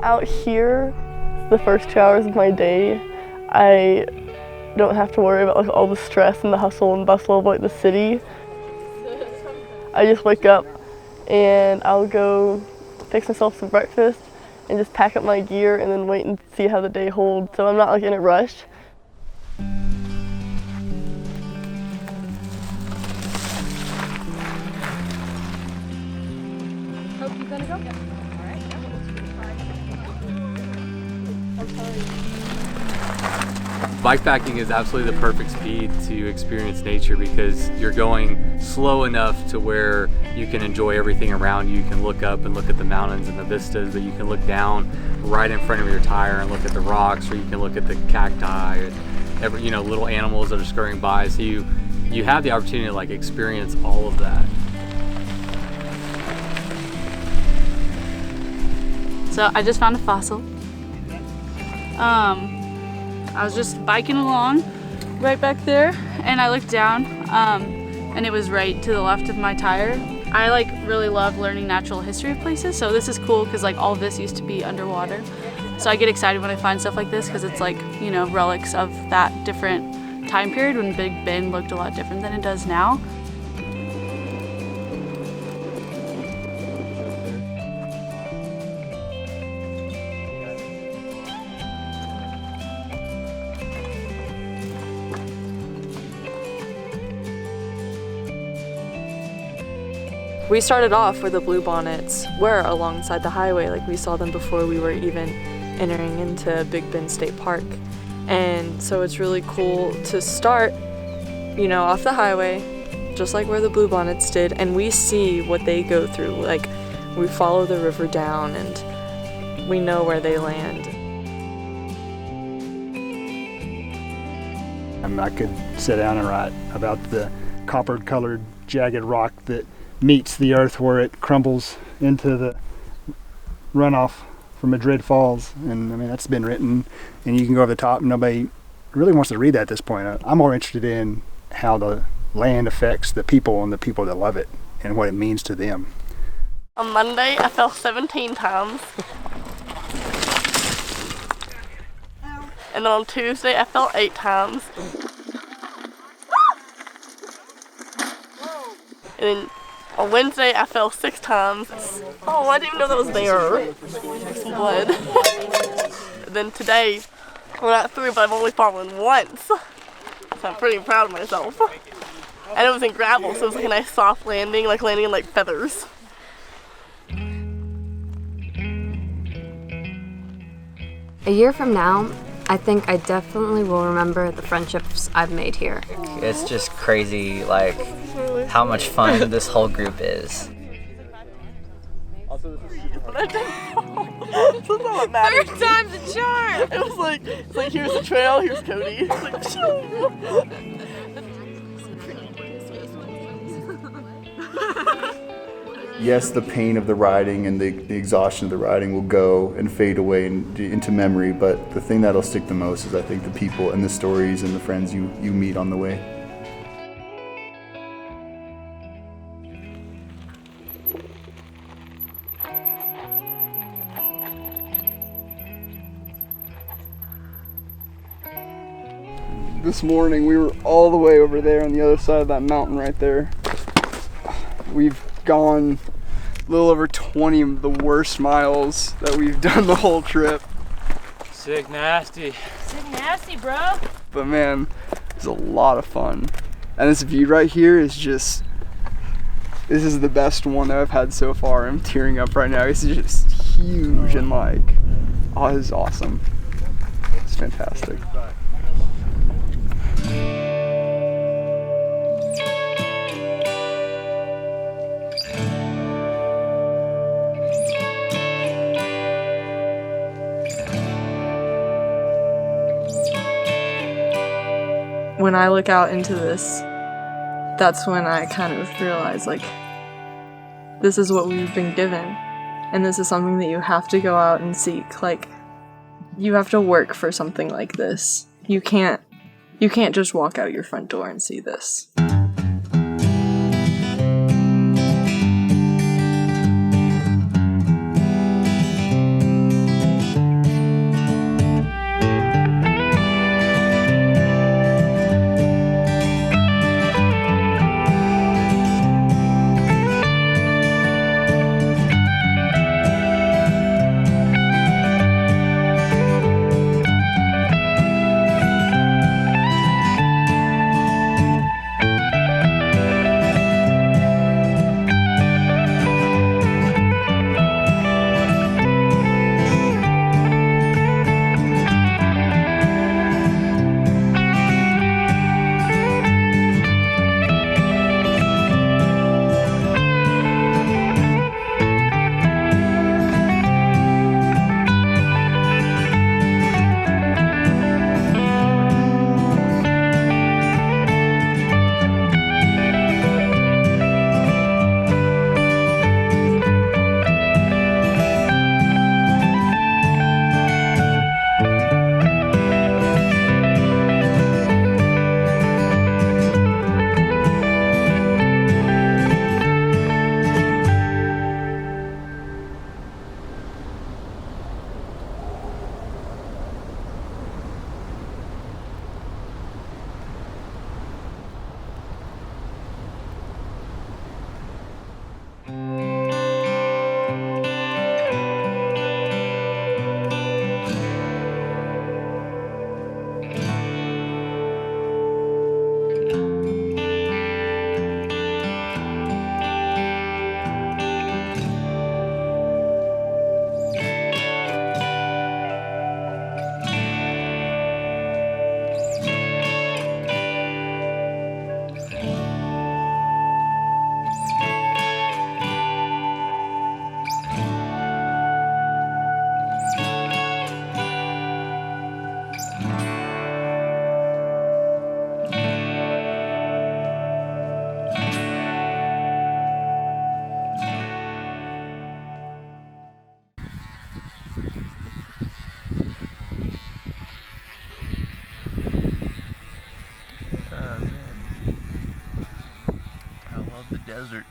Out here, the first 2 hours of my day, I don't have to worry about like all the stress and the hustle and bustle of like the city. I just wake up and I'll go fix myself some breakfast and just pack up my gear and then wait and see how the day holds. So I'm not like in a rush. Hope you're gonna go. All right. Bikepacking is absolutely the perfect speed to experience nature because you're going slow enough to where you can enjoy everything around you. You can look up and look at the mountains and the vistas, but you can look down right in front of your tire and look at the rocks, or you can look at the cacti and little animals that are scurrying by. So you have the opportunity to like experience all of that. So I just found a fossil. I was just biking along right back there and I looked down and it was right to the left of my tire. I really love learning natural history of places, so this is cool because all of this used to be underwater. So I get excited when I find stuff like this because it's relics of that different time period when Big Bend looked a lot different than it does now. We started off where the bluebonnets were alongside the highway, we saw them before we were even entering into Big Bend State Park. And so it's really cool to start, off the highway, just like where the bluebonnets did, and we see what they go through. We follow the river down and we know where they land. I could sit down and write about the copper-colored jagged rock that meets the earth where it crumbles into the runoff from Madrid Falls. And that's been written, and you can go over the top and nobody really wants to read that at this point. I'm more interested in how the land affects the people and the people that love it and what it means to them. On Monday, I fell 17 times. And then on Tuesday, I fell 8 times. And then on Wednesday, I fell 6 times. Oh, I didn't even know that was there. Some blood. And then today, we're at 3, but I've only fallen once. So I'm pretty proud of myself. And it was in gravel, so it was a nice soft landing, landing in feathers. A year from now, I think I definitely will remember the friendships I've made here. It's just crazy, how much fun this whole group is. Third time's a charm! It was it's here's the trail, here's Cody. Yes, the pain of the riding and the exhaustion of the riding will go and fade away into memory, but the thing that'll stick the most is I think the people and the stories and the friends you meet on the way. This morning we were all the way over there on the other side of that mountain right there. We've gone a little over 20 of the worst miles that we've done the whole trip. Sick nasty. Sick nasty, bro. But man, it's a lot of fun. And this view right here is this is the best one that I've had so far. I'm tearing up right now. It's just huge and oh, this is awesome. It's fantastic. When I look out into this, that's when I kind of realize, this is what we've been given. And this is something that you have to go out and seek. You have to work for something like this. You can't just walk out your front door and see this. desert.